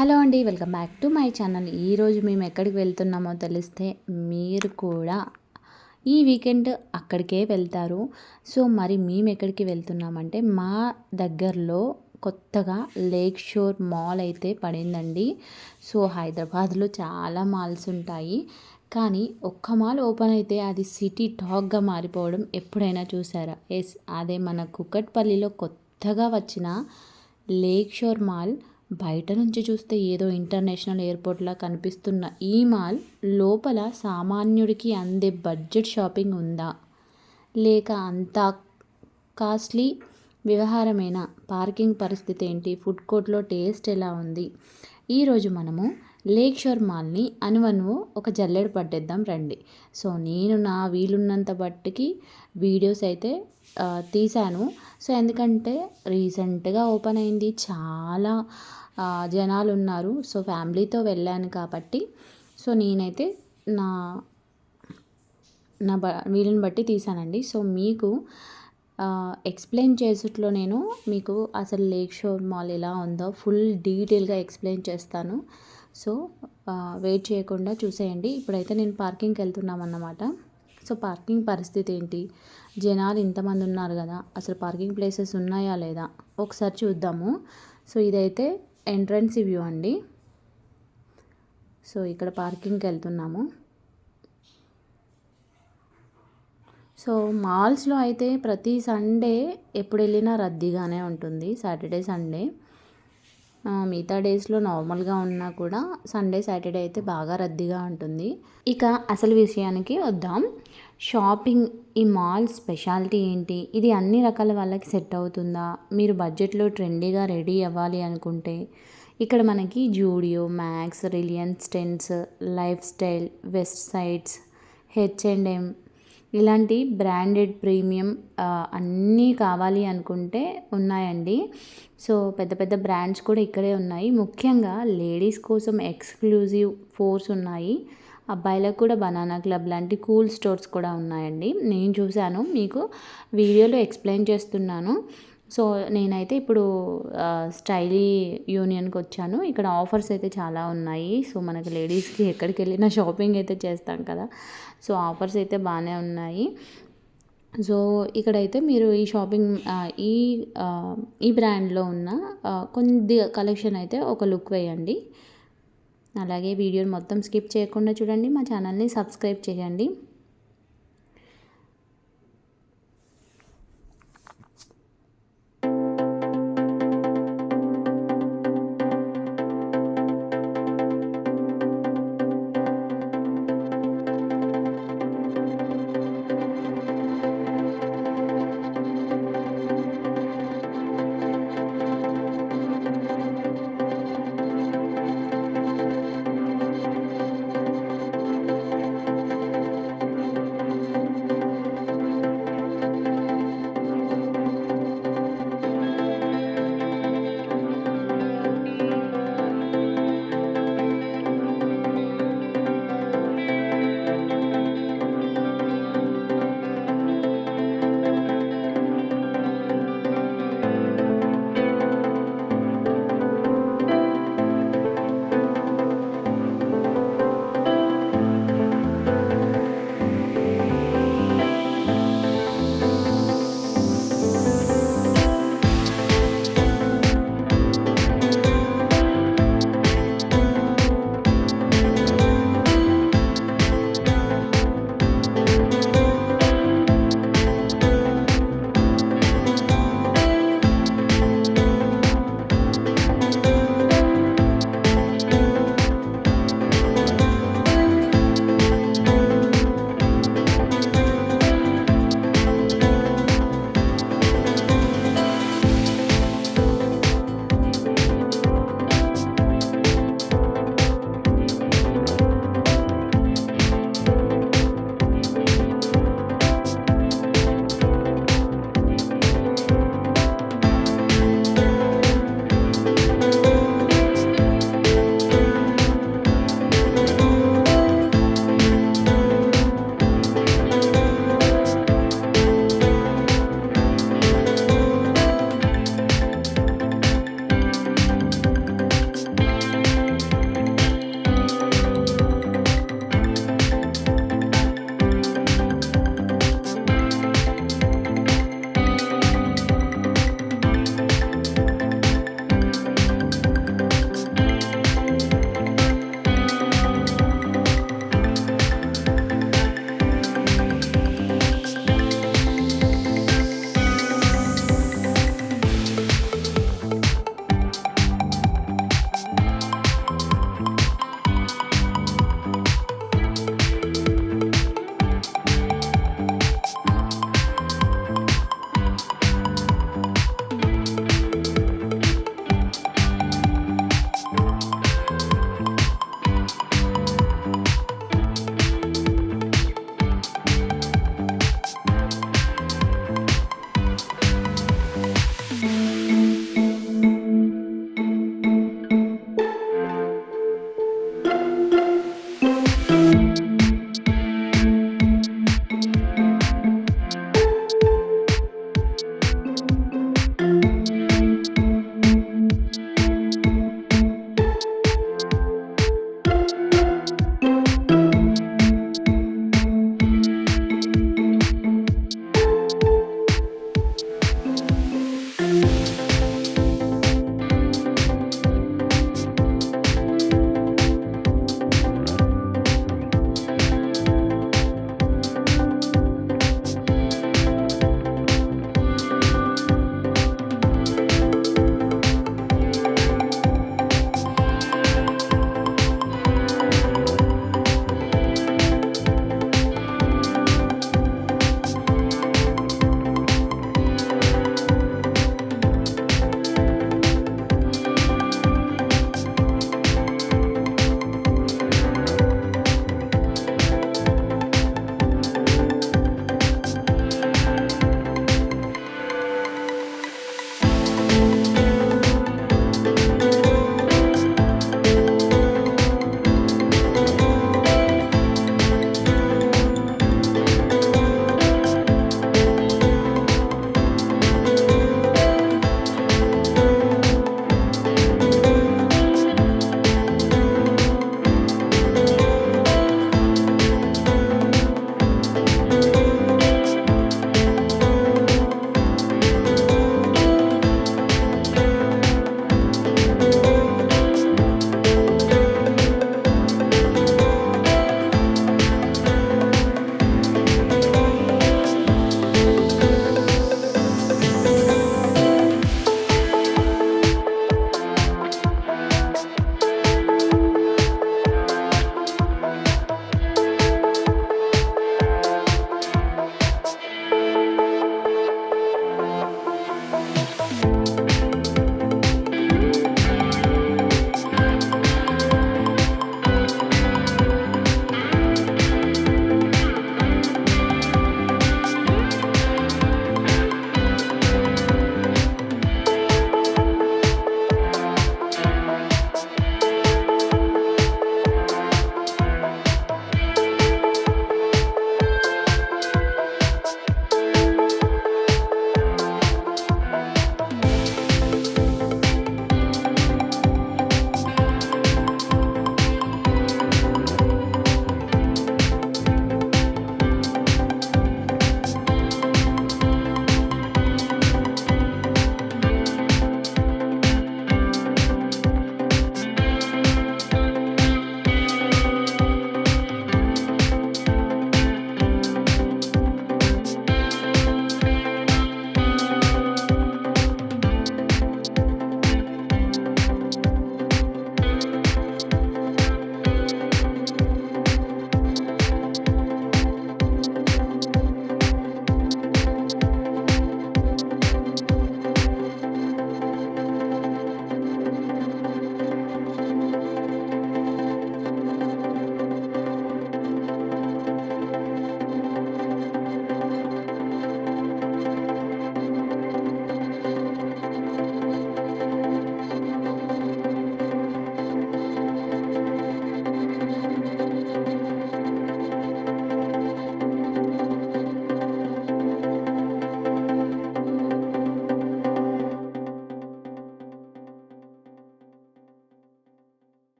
Hello అండి, welcome back to my channel. ఈరోజు మేము ఎక్కడికి వెళ్తున్నామో తెలిస్తే మీరు కూడా ఈ వీకెండ్ అక్కడికే వెళ్తారు. సో మరి మేము ఎక్కడికి వెళ్తున్నామంటే మా దగ్గరలో కొత్తగా లేక్ షోర్ మాల్ అయితే పడిందండి. సో హైదరాబాద్లో చాలా మాల్స్ ఉంటాయి, కానీ ఒక్క మాల్ ఓపెన్ అయితే అది సిటీ టాక్గా మారిపోవడం ఎప్పుడైనా చూసారా? ఎస్, అదే మన కుకట్పల్లిలో కొత్తగా వచ్చిన లేక్ షోర్ మాల్. బయట నుంచి చూస్తే ఏదో ఇంటర్నేషనల్ ఎయిర్పోర్ట్లా కనిపిస్తున్న ఈ మాల్ లోపల సామాన్యుడికి అందే బడ్జెట్ షాపింగ్ ఉందా, లేక అంతా కాస్ట్లీ వ్యవహారమేనా? పార్కింగ్ పరిస్థితి ఏంటి? ఫుడ్ కోర్ట్లో టేస్ట్ ఎలా ఉంది? ఈరోజు మనము లేక్ షోర్ మాల్ని అనువనువు ఒక జల్లెడ పట్టేద్దాం రండి. సో నేను నా వీలున్నంత బట్టికి వీడియోస్ అయితే తీశాను. సో ఎందుకంటే రీసెంట్గా ఓపెన్ అయింది, చాలా జనాలు ఉన్నారు. సో ఫ్యామిలీతో వెళ్ళాను కాబట్టి సో నేనైతే నా నా వీలుని బట్టి తీసానండి. సో మీకు ఎక్స్ప్లెయిన్ చేసేట్లో నేను మీకు అసలు లేక్ షోర్ మాల్ ఎలా ఉందో ఫుల్ డీటెయిల్గా ఎక్స్ప్లెయిన్ చేస్తాను. సో వెయిట్ చేయకుండా చూసేయండి. ఇప్పుడైతే నేను పార్కింగ్కి వెళ్తున్నాం అన్నమాట. సో పార్కింగ్ పరిస్థితి ఏంటి, జనాలు ఇంతమంది ఉన్నారు కదా, అసలు పార్కింగ్ ప్లేసెస్ ఉన్నాయా లేదా ఒకసారి చూద్దాము. సో ఇదైతే ఎంట్రన్స్ వ్యూ అండి. సో ఇక్కడ పార్కింగ్కి వెళ్తున్నాము. సో మాల్స్లో అయితే ప్రతి సండే ఎప్పుడు వెళ్ళినా రద్దీగానే ఉంటుంది, సాటర్డే సండే. మిగతా డేస్లో నార్మల్గా ఉన్నా కూడా సండే సాటర్డే అయితే బాగా రద్దీగా ఉంటుంది. ఇక అసలు విషయానికి వద్దాం. షాపింగ్, ఈ మాల్ స్పెషాలిటీ ఏంటి, ఇది అన్ని రకాల వాళ్ళకి సెట్ అవుతుందా? మీరు బడ్జెట్లో ట్రెండీగా రెడీ అవ్వాలి అనుకుంటే ఇక్కడ మనకి Zudio, Max, Reliance Trends, Lifestyle, West Sides, H&M ఇలాంటి బ్రాండెడ్ ప్రీమియం అన్నీ కావాలి అనుకుంటే ఉన్నాయండి. సో పెద్ద పెద్ద బ్రాండ్స్ కూడా ఇక్కడే ఉన్నాయి. ముఖ్యంగా లేడీస్ కోసం ఎక్స్క్లూజివ్ ఫోర్స్ ఉన్నాయి. అబ్బాయిలకు కూడా బనానా క్లబ్ లాంటి కూల్ స్టోర్స్ కూడా ఉన్నాయండి. నేను చూశాను, మీకు వీడియోలో ఎక్స్ప్లెయిన్ చేస్తున్నాను. సో నేనైతే ఇప్పుడు స్టైలీ యూనియన్కి వచ్చాను. ఇక్కడ ఆఫర్స్ అయితే చాలా ఉన్నాయి. సో మనకి లేడీస్కి ఎక్కడికి వెళ్ళినా షాపింగ్ అయితే చేస్తాం కదా, సో ఆఫర్స్ అయితే బాగానే ఉన్నాయి. సో ఇక్కడైతే మీరు ఈ షాపింగ్ ఈ ఈ బ్రాండ్లో ఉన్న కొద్ది కలెక్షన్ అయితే ఒక లుక్ వేయండి. అలాగే వీడియోని మొత్తం స్కిప్ చేయకుండా చూడండి, మా ఛానల్ని సబ్స్క్రైబ్ చేయండి.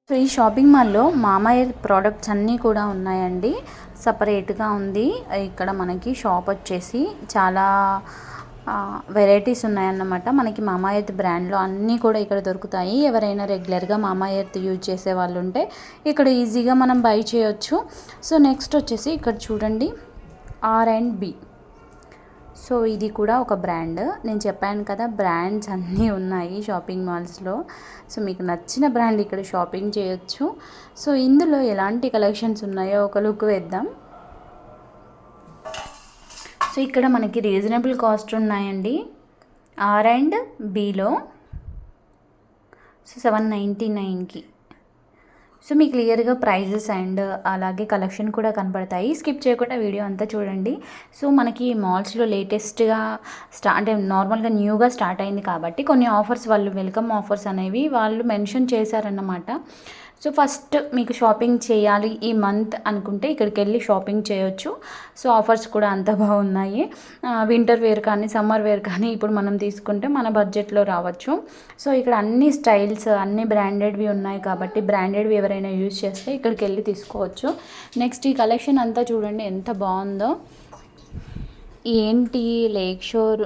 సో ఈ షాపింగ్ మాల్లో మామయ్య ప్రోడక్ట్స్ అన్నీ కూడా ఉన్నాయండి. సపరేట్గా ఉంది. ఇక్కడ మనకి షాప్ వచ్చేసి చాలా వెరైటీస్ ఉన్నాయన్నమాట. మనకి మామాఎర్త్ బ్రాండ్లో అన్నీ కూడా ఇక్కడ దొరుకుతాయి. ఎవరైనా రెగ్యులర్గా మామాఎర్త్ యూజ్ చేసే వాళ్ళు ఉంటే ఇక్కడ ఈజీగా మనం బై చేయొచ్చు. సో నెక్స్ట్ వచ్చేసి ఇక్కడ చూడండి R&B. సో ఇది కూడా ఒక బ్రాండ్. నేను చెప్పాను కదా బ్రాండ్స్ అన్నీ ఉన్నాయి షాపింగ్ మాల్స్లో. సో మీకు నచ్చిన బ్రాండ్ ఇక్కడ షాపింగ్ చేయొచ్చు. సో ఇందులో ఎలాంటి కలెక్షన్స్ ఉన్నాయో ఒక లుక్ వేద్దాం. సో ఇక్కడ మనకి రీజనబుల్ కాస్ట్ ఉన్నాయండి. R&Bలో సో 799కి. సో మీకు క్లియర్గా ప్రైజెస్ అండ్ అలాగే కలెక్షన్ కూడా కనపడతాయి. స్కిప్ చేయకుండా వీడియో అంతా చూడండి. సో మనకి మాల్స్లో లేటెస్ట్గా అంటే నార్మల్గా న్యూగా స్టార్ట్ అయింది కాబట్టి కొన్ని ఆఫర్స్ వాళ్ళు వెల్కమ్ ఆఫర్స్ అనేవి వాళ్ళు మెన్షన్ చేశారన్నమాట. సో ఫస్ట్ మీకు షాపింగ్ చేయాలి ఈ మంత్ అనుకుంటే ఇక్కడికి వెళ్ళి షాపింగ్ చేయొచ్చు. సో ఆఫర్స్ కూడా అంత బాగున్నాయి. వింటర్ వేర్ కానీ సమ్మర్ వేర్ కానీ ఇప్పుడు మనం తీసుకుంటే మన బడ్జెట్లో రావచ్చు. సో ఇక్కడ అన్ని స్టైల్స్ అన్ని బ్రాండెడ్వి ఉన్నాయి కాబట్టి బ్రాండెడ్వి ఎవరైనా యూజ్ చేస్తే ఇక్కడికి వెళ్ళి తీసుకోవచ్చు. నెక్స్ట్ ఈ కలెక్షన్ అంతా చూడండి ఎంత బాగుందో. ఏంటి లేక్ షోర్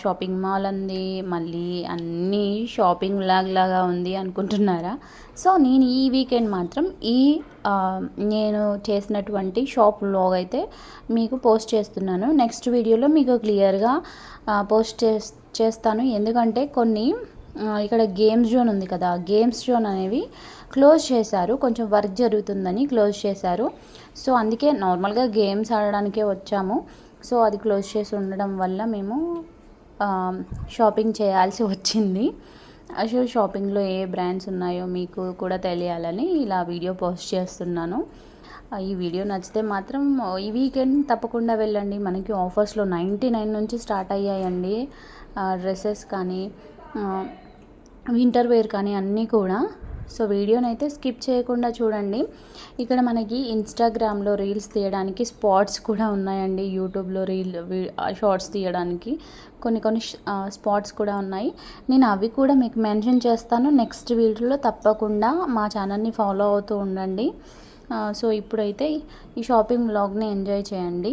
షాపింగ్ మాల్ ఉంది, మళ్ళీ అన్నీ షాపింగ్ లాగా ఉంది అనుకుంటున్నారా? సో నేను ఈ వీకెండ్ మాత్రం నేను చేసినటువంటి షాప్ వ్లాగ్ అయితే మీకు పోస్ట్ చేస్తున్నాను. నెక్స్ట్ వీడియోలో మీకు క్లియర్గా పోస్ట్ చేస్తాను. ఎందుకంటే కొన్ని ఇక్కడ గేమ్స్ జోన్ ఉంది కదా, గేమ్స్ జోన్ అనేవి క్లోజ్ చేశారు. కొంచెం వర్క్ జరుగుతుందని క్లోజ్ చేశారు. సో అందుకే నార్మల్గా గేమ్స్ ఆడడానికే వచ్చాము. సో అది క్లోజ్ చేసి ఉండడం వల్ల మేము షాపింగ్ చేయాల్సి వచ్చింది. అసలు షాపింగ్లో ఏ బ్రాండ్స్ ఉన్నాయో మీకు కూడా తెలియాలని ఇలా వీడియో పోస్ట్ చేస్తున్నాను. ఈ వీడియో నచ్చితే మాత్రం ఈ వీకెండ్ తప్పకుండా వెళ్ళండి. మనకి ఆఫర్స్లో 99 నుంచి స్టార్ట్ అయ్యాయండి. డ్రెస్సెస్ కానీ వింటర్ వేర్ కానీ అన్నీ కూడా. సో వీడియోని అయితే స్కిప్ చేయకుండా చూడండి. ఇక్కడ మనకి ఇన్స్టాగ్రామ్లో రీల్స్ తీయడానికి స్పాట్స్ కూడా ఉన్నాయండి. యూట్యూబ్లో షార్ట్స్ తీయడానికి కొన్ని స్పాట్స్ కూడా ఉన్నాయి. నేను అవి కూడా మీకు మెన్షన్ చేస్తాను. నెక్స్ట్ వీడియోలో తప్పకుండా మా ఛానల్ని ఫాలో అవుతూ ఉండండి. సో ఇప్పుడైతే ఈ షాపింగ్ వ్లాగ్ని ఎంజాయ్ చేయండి.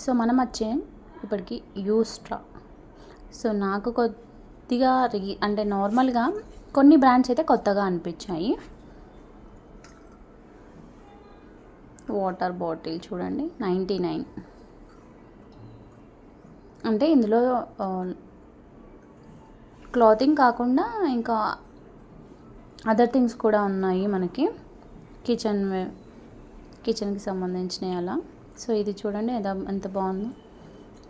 సో మనం వచ్చే ఇప్పటికి యూస్ట్రా. సో నాకు కొద్దిగా అంటే నార్మల్గా కొన్ని బ్రాండ్స్ అయితే కొత్తగా అనిపించాయి. వాటర్ బాటిల్ చూడండి 99. అంటే ఇందులో క్లాతింగ్ కాకుండా ఇంకా అదర్ థింగ్స్ కూడా ఉన్నాయి మనకి. కిచెన్కి సంబంధించినవి అలా. సో ఇది చూడండి ఎంత బాగుందో.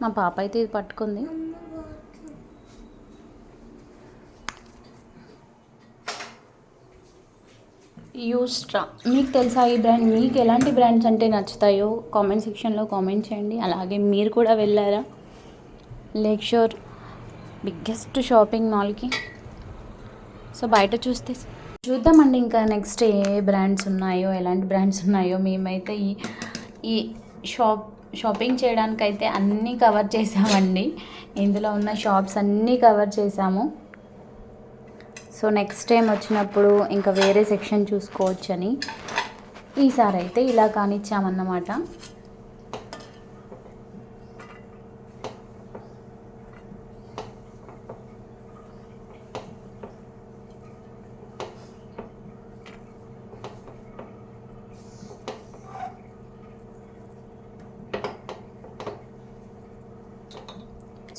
మా పాప అయితే ఇది పట్టుకుంది. యూస్ట్రా మీకు తెలుసా ఈ బ్రాండ్? మీకు ఎలాంటి బ్రాండ్స్ అంటే నచ్చుతాయో కామెంట్ సెక్షన్లో కామెంట్ చేయండి. అలాగే మీరు కూడా వెళ్ళారా లేక్ షోర్ బిగ్గెస్ట్ షాపింగ్ మాల్కి? సో బయట చూద్దామండి ఇంకా నెక్స్ట్ ఏ బ్రాండ్స్ ఉన్నాయో ఎలాంటి బ్రాండ్స్ ఉన్నాయో. మేమైతే ఈ షాపింగ్ చేయడానికైతే అన్నీ కవర్ చేసామండి. ఇందులో ఉన్న షాప్స్ అన్నీ కవర్ చేసాము. సో నెక్స్ట్ టైం వచ్చినప్పుడు ఇంకా వేరే సెక్షన్ చూసుకోవచ్చని ఈసారి అయితే ఇలా కానిచ్చామన్నమాట.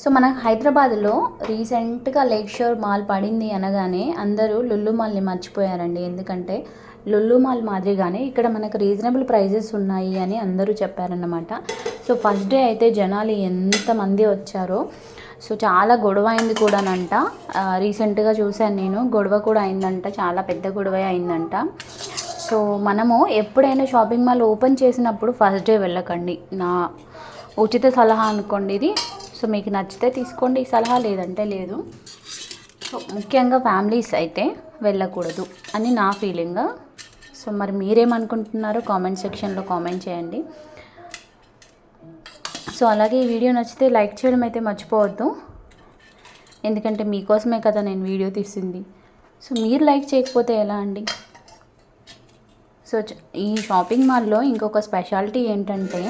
సో మన హైదరాబాద్లో రీసెంట్గా లేక్ షోర్ మాల్ పడింది అనగానే అందరూ లుల్లు మాల్ని మర్చిపోయారండి. ఎందుకంటే లుల్లు మాల్ మాదిరిగానే ఇక్కడ మనకు రీజనబుల్ ప్రైజెస్ ఉన్నాయి అని అందరూ చెప్పారన్నమాట. సో ఫస్ట్ డే అయితే జనాలు ఎంతమంది వచ్చారో. సో చాలా గొడవ అయింది కూడానంట. రీసెంట్గా చూశాను నేను, గొడవ కూడా అయిందంట, చాలా పెద్ద గొడవ అయిందంట. సో మనము ఎప్పుడైనా షాపింగ్ మాల్ ఓపెన్ చేసినప్పుడు ఫస్ట్ డే వెళ్ళకండి. నా ఉచిత సలహా అనుకోండి ఇది. సో మీకు నచ్చితే తీసుకోండి ఈ సలహా, లేదంటే లేదు. సో ముఖ్యంగా ఫ్యామిలీస్ అయితే వెళ్ళకూడదు అని నా ఫీలింగ్. సో మరి మీరేమనుకుంటున్నారో కామెంట్ సెక్షన్లో కామెంట్ చేయండి. సో అలాగే ఈ వీడియో నచ్చితే లైక్ చేయడం అయితే మర్చిపోవద్దు. ఎందుకంటే మీకోసమే కదా నేను వీడియో తీసింది. సో మీరు లైక్ చేయకపోతే ఎలా అండి? సో ఈ షాపింగ్ మాల్లో ఇంకొక స్పెషాలిటీ ఏంటంటే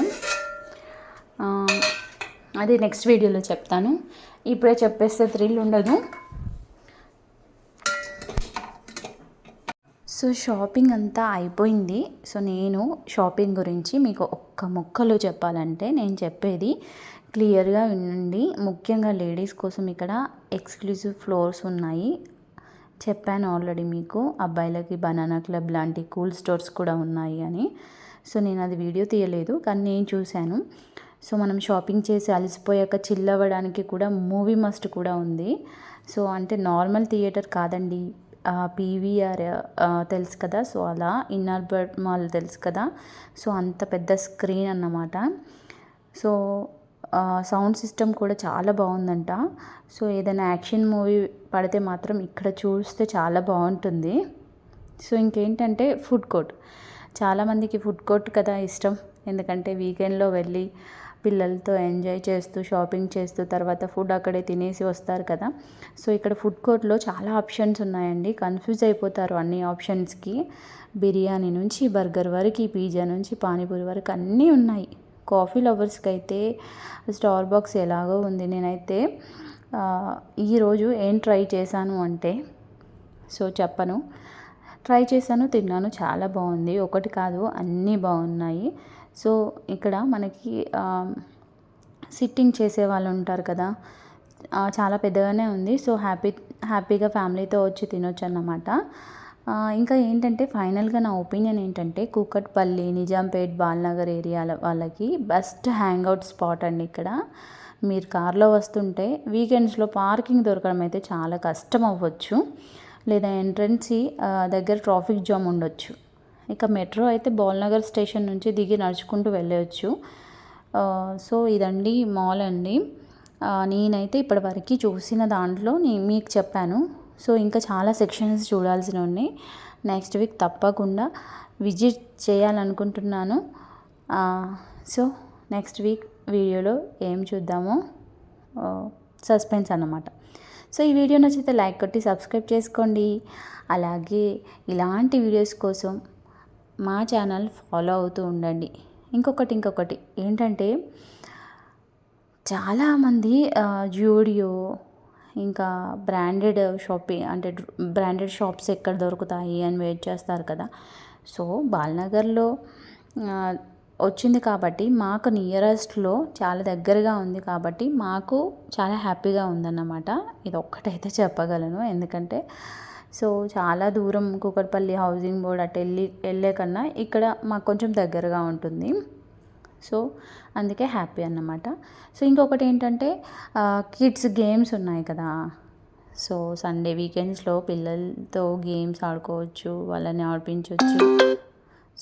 అది నెక్స్ట్ వీడియోలో చెప్తాను. ఇప్పుడే చెప్పేస్తే థ్రిల్ ఉండదు. సో షాపింగ్ అంతా అయిపోయింది. సో నేను షాపింగ్ గురించి మీకు ఒక్క ముక్కలో చెప్పాలంటే నేను చెప్పేది క్లియర్గా వినండి. ముఖ్యంగా లేడీస్ కోసం ఇక్కడ ఎక్స్క్లూజివ్ ఫ్లోర్స్ ఉన్నాయి. చెప్పాను ఆల్రెడీ మీకు, అబ్బాయిలకి బనానా క్లబ్ లాంటి కూల్ స్టోర్స్ కూడా ఉన్నాయి అని. సో నేను అది వీడియో తీయలేదు, కానీ నేను చూశాను. సో మనం షాపింగ్ చేసి అలసిపోయాక చిల్ అవ్వడానికి కూడా మూవీ మస్ట్ కూడా ఉంది. సో అంటే నార్మల్ థియేటర్ కాదండి, పీవీఆర్ తెలుసు కదా, సో అలా ఇన్నర్ బర్డ్ మాల్ తెలుసు కదా, సో అంత పెద్ద స్క్రీన్ అన్నమాట. సో సౌండ్ సిస్టమ్ కూడా చాలా బాగుందంట. సో ఏదైనా యాక్షన్ మూవీ పడితే మాత్రం ఇక్కడ చూస్తే చాలా బాగుంటుంది. సో ఇంకేంటంటే ఫుడ్ కోర్ట్, చాలామందికి ఫుడ్ కోర్ట్ కదా ఇష్టం, ఎందుకంటే వీకెండ్లో వెళ్ళి పిల్లలతో ఎంజాయ్ చేస్తూ షాపింగ్ చేస్తూ తర్వాత ఫుడ్ అక్కడే తినేసి వస్తారు కదా. సో ఇక్కడ ఫుడ్ కోర్ట్లో చాలా ఆప్షన్స్ ఉన్నాయండి. కన్ఫ్యూజ్ అయిపోతారు అన్ని ఆప్షన్స్కి. బిర్యానీ నుంచి బర్గర్ వరకు, పిజ్జా నుంచి పానీపూరి వరకు అన్నీ ఉన్నాయి. కాఫీ లవర్స్కి అయితే స్టార్ బాక్స్ ఎలాగో ఉంది. నేనైతే ఈరోజు ఏం ట్రై చేశాను అంటే, సో చెప్పను, ట్రై చేశాను, తిన్నాను, చాలా బాగుంది. ఒకటి కాదు అన్నీ బాగున్నాయి. సో ఇక్కడ మనకి సిట్టింగ్ చేసే వాళ్ళు ఉంటారు కదా, చాలా పెద్దగానే ఉంది. సో హ్యాపీగా ఫ్యామిలీతో వచ్చి తినొచ్చు అన్నమాట. ఇంకా ఏంటంటే ఫైనల్గా నా ఒపీనియన్ ఏంటంటే కూకట్పల్లి, నిజాంపేట్, బాల్నగర్ ఏరియాల వాళ్ళకి బెస్ట్ హ్యాంగ్అవుట్ స్పాట్ అండి ఇక్కడ. మీరు కార్లో వస్తుంటే వీకెండ్స్లో పార్కింగ్ దొరకడం అయితే చాలా కష్టం అవ్వచ్చు, లేదా ఎంట్రన్స్ దగ్గర ట్రాఫిక్ జామ్ ఉండొచ్చు. ఇక మెట్రో అయితే బాల్నగర్ స్టేషన్ నుంచి దిగి నడుచుకుంటూ వెళ్ళవచ్చు. సో ఇదండి మాల్ అండి. నేనైతే ఇప్పటివరకు చూసిన దాంట్లో మీకు చెప్పాను. సో ఇంకా చాలా సెక్షన్స్ చూడాల్సినవి ఉన్నాయి. నెక్స్ట్ వీక్ తప్పకుండా విజిట్ చేయాలనుకుంటున్నాను. సో నెక్స్ట్ వీక్ వీడియోలో ఏం చూద్దామో సస్పెన్స్ అన్నమాట. సో ఈ వీడియో నచ్చితే లైక్ కొట్టి సబ్స్క్రైబ్ చేసుకోండి. అలాగే ఇలాంటి వీడియోస్ కోసం మా ఛానల్ ఫాలో అవుతూ ఉండండి. ఇంకొకటి ఏంటంటే చాలామంది జూడియో ఇంకా బ్రాండెడ్ షాపింగ్ అంటే బ్రాండెడ్ షాప్స్ ఎక్కడ దొరుకుతాయి అని వెయిట్ చేస్తారు కదా. సో బాల్నగర్లో వచ్చింది కాబట్టి మాకు నియరెస్ట్లో చాలా దగ్గరగా ఉంది కాబట్టి మాకు చాలా హ్యాపీగా ఉందన్నమాట. ఇది ఒక్కటైతే చెప్పగలను, ఎందుకంటే సో చాలా దూరం కూకట్పల్లి హౌసింగ్ బోర్డ్ అటు వెళ్ళే కన్నా ఇక్కడ మాకు కొంచెం దగ్గరగా ఉంటుంది. సో అందుకే హ్యాపీ అన్నమాట. సో ఇంకొకటి ఏంటంటే కిడ్స్ గేమ్స్ ఉన్నాయి కదా. సో సండే వీకెండ్స్లో పిల్లలతో గేమ్స్ ఆడుకోవచ్చు, వాళ్ళని ఆడిపించవచ్చు.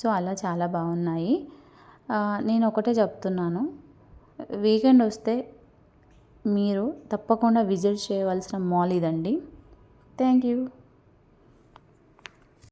సో అలా చాలా బాగున్నాయి. నేను ఒకటే చెప్తున్నాను, వీకెండ్ వస్తే మీరు తప్పకుండా విజిట్ చేయవలసిన మాల్ ఇదండి. Thank you.